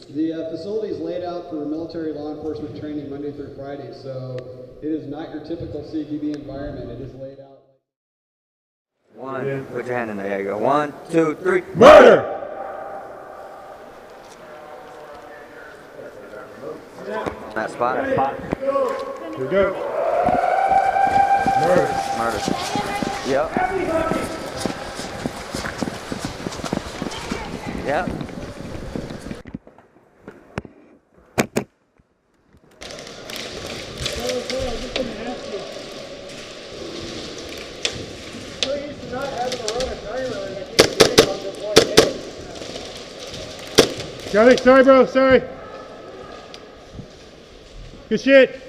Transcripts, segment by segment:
The facility is laid out for military law enforcement training Monday through Friday, so it is not your typical CQB environment. It is laid out. One, put your hand in there. There you go. 1, 2, 3. Murder! That spot. Here we go. Murder. Yep. Yep. Got it. Sorry, bro. Sorry. Good shit.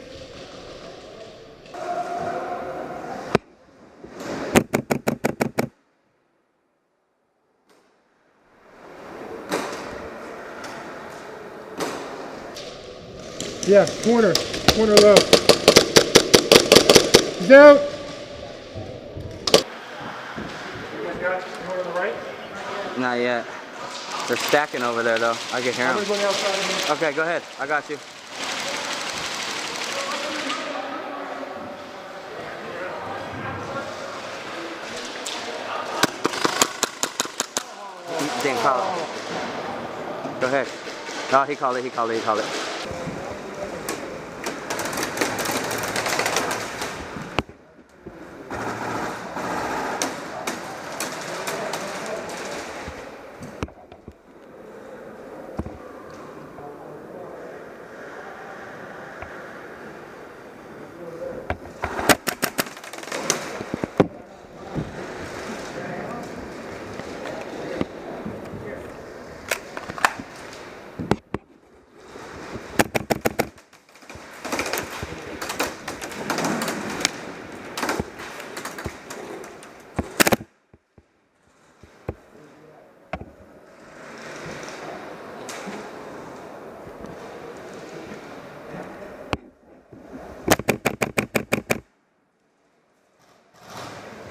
Yeah, corner low. He's out. You guys got one on the right? Not yet. They're stacking over there though. I can hear them. Everybody outside of me. Okay, go ahead. I got you. Didn't call it. Go ahead. No, he called it.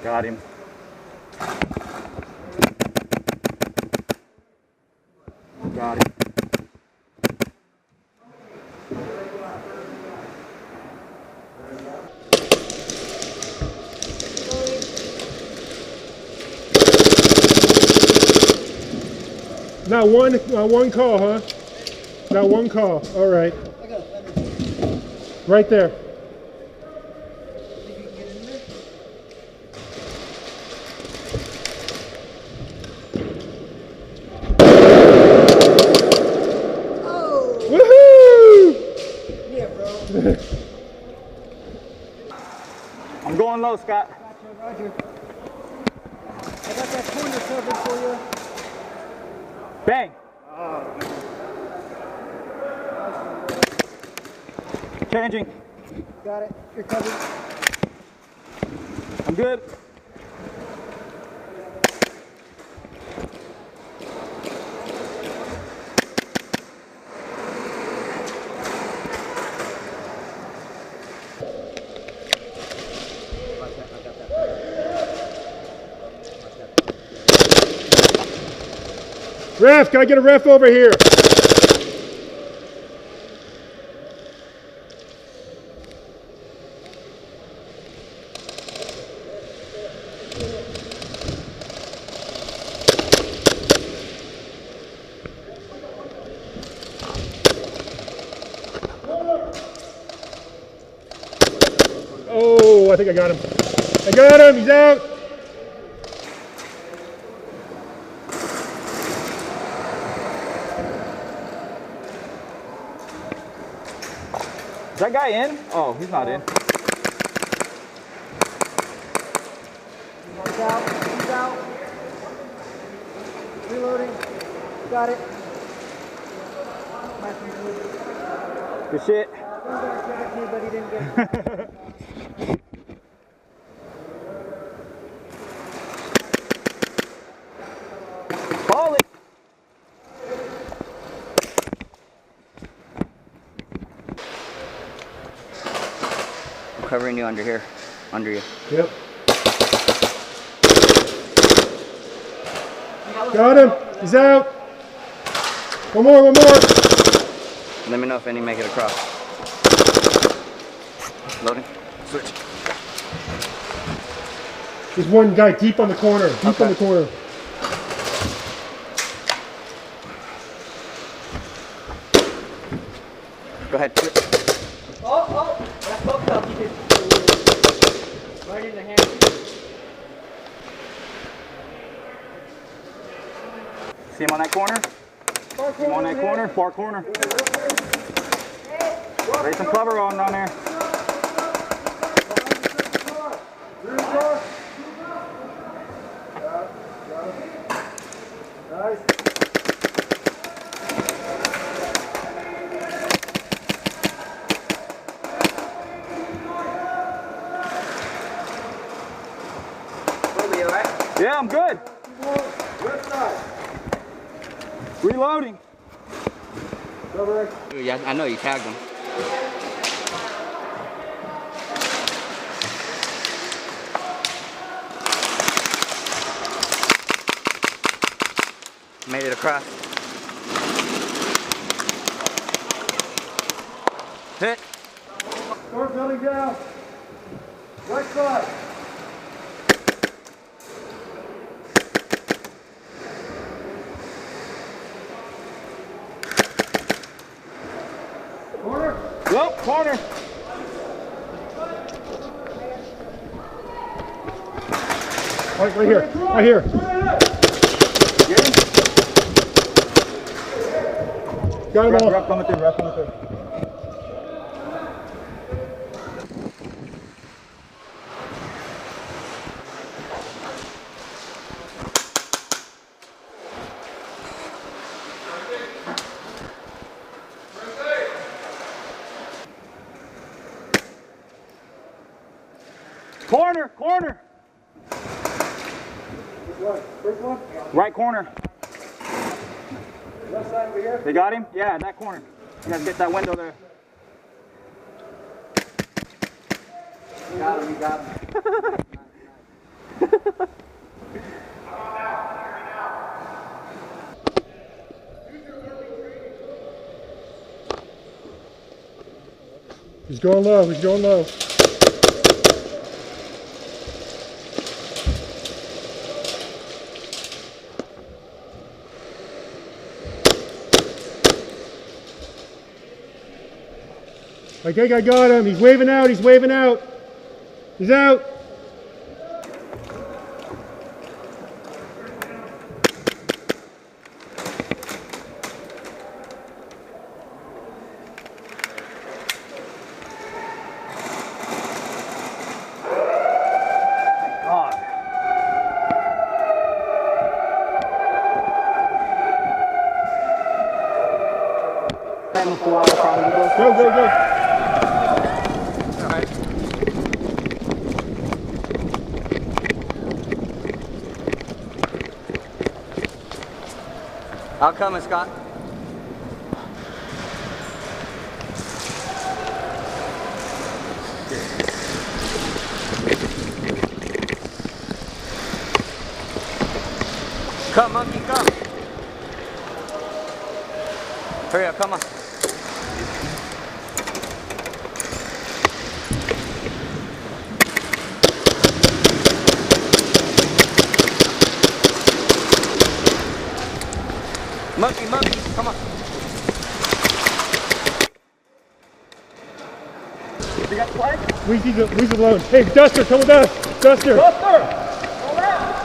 Got him. Got him. Not one call, huh? Not one call. All right. Right there. I'm going low, Scott. Gotcha, roger. I got that corner covered for you. Bang. Changing. Got it. You're covered. I'm good. Ref, can I get a ref over here? Oh, I think I got him. I got him, he's out. Is that guy in? Oh, he's not in. He's out. He's out. Reloading. Got it. Good shit. One guy shot me, but he didn't get it. Balling. I'm covering you under here. Under you. Yep. Got him. He's out. One more. Let me know if any make it across. Loading. Switch. There's one guy deep on the corner. Deep on the corner. Go ahead. Oh, that's hooked up. You can right in the hand. See him on that corner? See him on that corner? Far corner. Lay some cover on down there. Nice. Yeah, I'm good. Reloading. Yeah, I know you tagged him. Made it across. Hit. Door building down. Right side. Corner. Yep, corner. Right here. Right here. Got him all. Rep coming through, rep coming through. Corner, corner. First one. Right corner. Left side over here. They got him? Yeah, that corner. You guys get that window there. Got him, we got him. He's going low. He's going low. I think I got him. He's waving out. He's waving out. He's out. God. Go, go, go. I'll come, Scott. Come, monkey, come. Hurry up, come on. Monkey, monkey, come on. You got the flag? Weasel alone. Hey, Duster, come with us. Duster.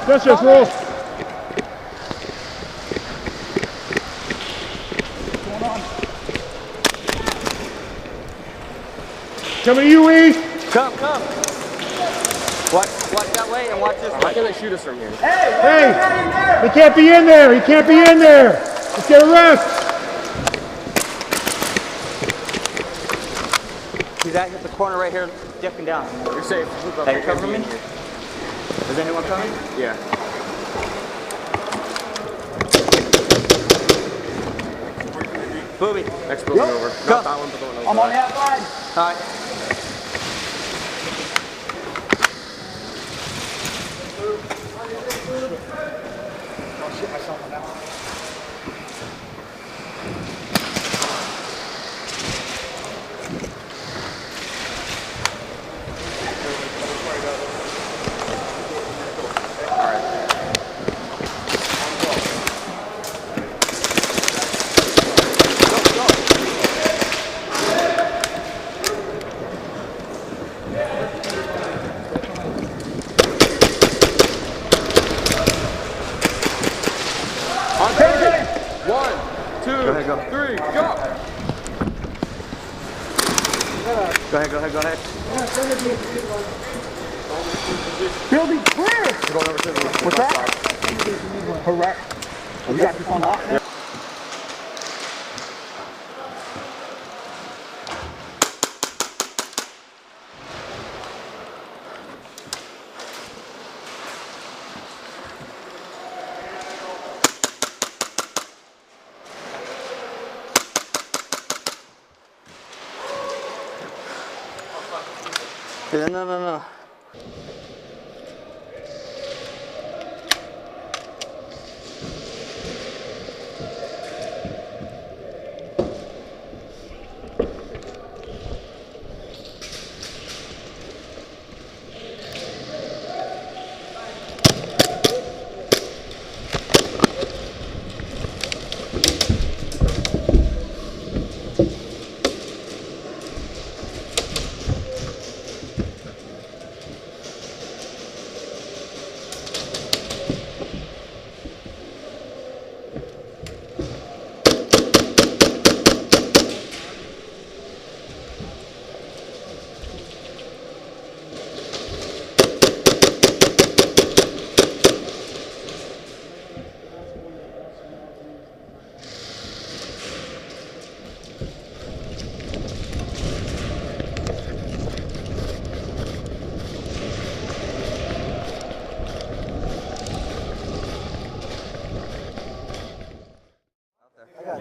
Duster, let's roll. What's going on? Coming to you, Weez. Come, come. Watch that way and watch this way. How can they shoot us from here? Hey, he can't be in there. He can't be in there. Let's get a rest. He's at the corner right here, dipping down. You're safe. Hey, cover me. Is anyone coming? Yeah. Boobie. Exfiltration over. Go. Not that one, but the one I'm on the outside. All right. 2, ahead, go. 3, go! Go ahead, go ahead, go ahead. Building clear! What's that? Correct. You got this on lock? Yeah. No.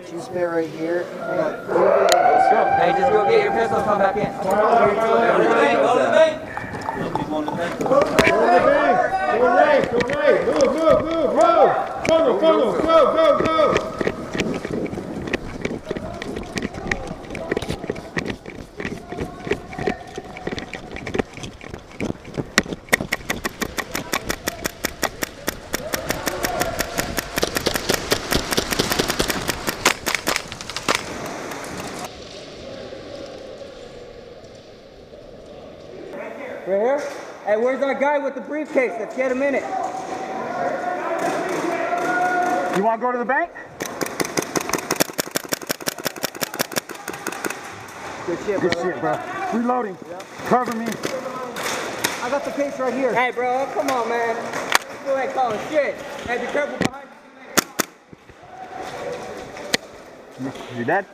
Two spare right here. Hey, just go get your pistol and come back in. Go to the bank! Move! Funnel! Go! Right here? Hey, where's our guy with the briefcase? Let's get him in it. You want to go to the bank? Good shit, Good shit, bro. Reloading. Yep. Cover me. I got the case right here. Hey, bro, come on, man. Go ahead, calling shit. Hey, be careful behind you. You dead?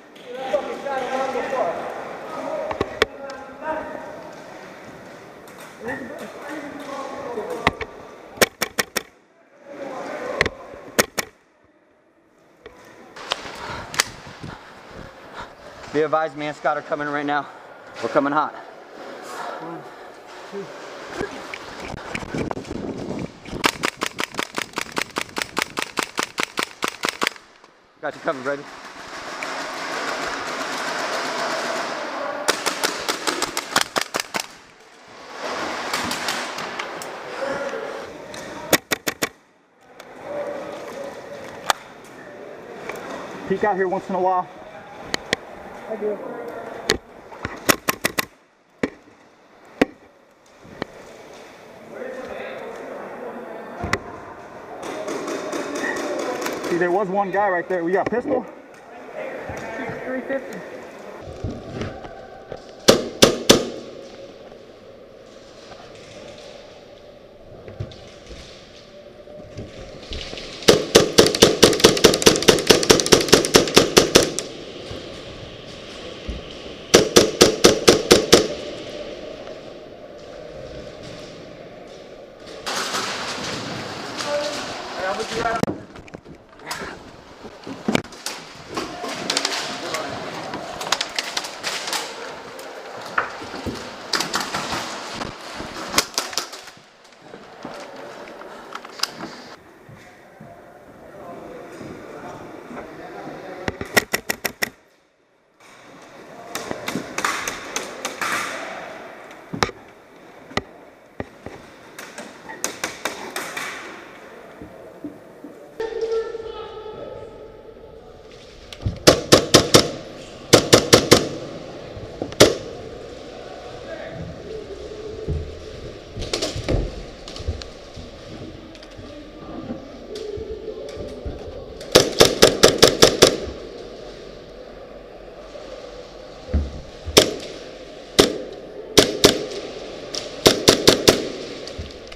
Be advised, me and Scott are coming right now. We're coming hot. 1, 2. Got you covered, baby. Peek out here once in a while. I do. See, there was one guy right there. We got a pistol? 350.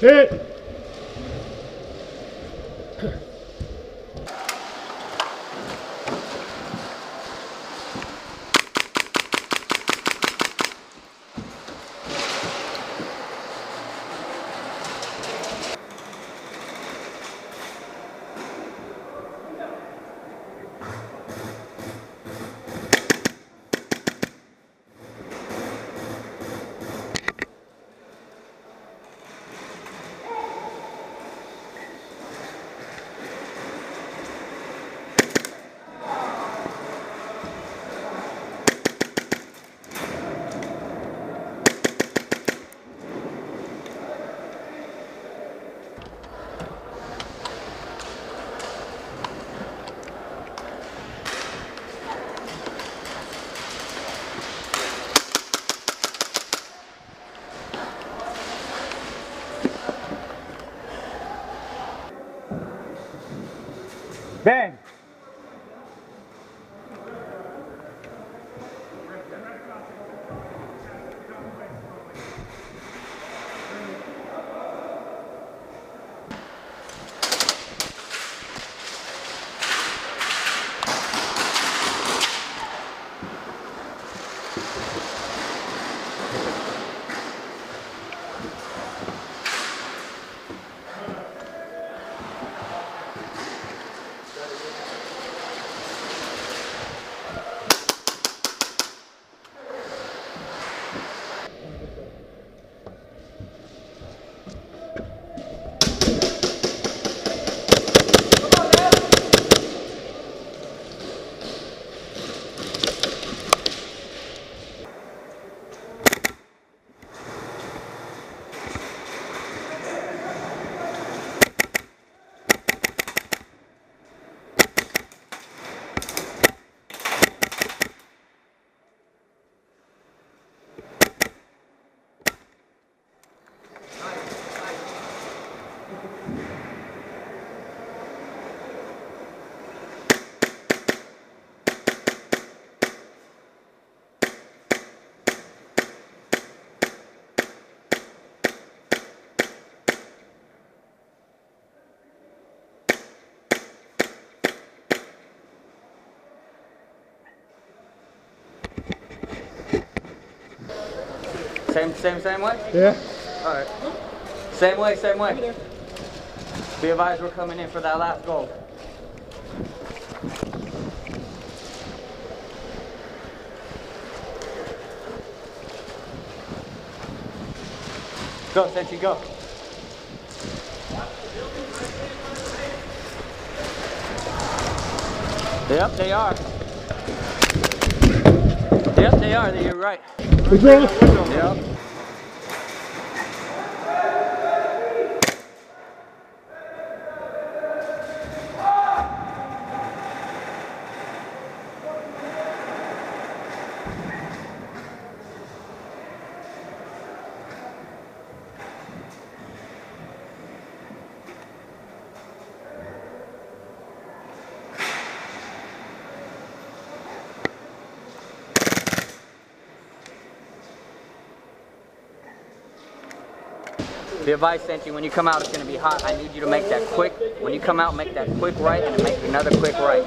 Hit! Bang! Same way? Yeah. Alright. Same way. Be advised we're coming in for that last goal. Go, Senshi, go. Yep, they are. Yep, they are. You're right. Good draw. Yep. The advice, Senshi, when you come out, it's going to be hot. I need you to make that quick. When you come out, make that quick right and make another quick right.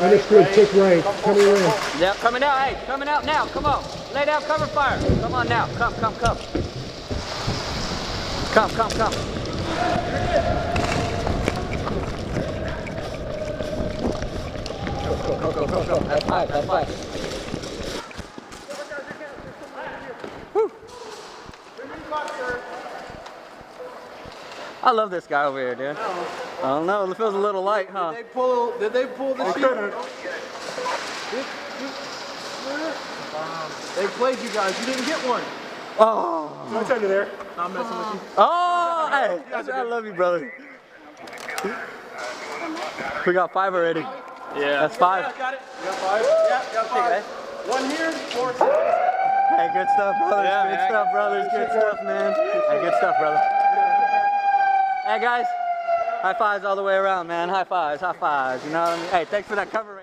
Understood, quick right. Coming in. Yep, coming out. Hey, coming out now. Come on. Lay down, cover fire. Come on now. Come. Come. Go. That's five. I love this guy over here, dude. I don't know, it feels a little light, huh? Did they pull the sheet? They played you guys. You didn't get one. Oh. No time to there. I'm messing with you. Oh, hey, I love you, brother. We got 5 already. Yeah. That's 5. Yeah, got it. You got 5? Yeah, got 5. One here, 4. Hey, good stuff, brothers. Yeah, good stuff, brothers. Good stuff, man. Hey, good stuff, brother. Hey, guys. High fives all the way around, man. High fives. You know what I mean? Hey, thanks for that cover.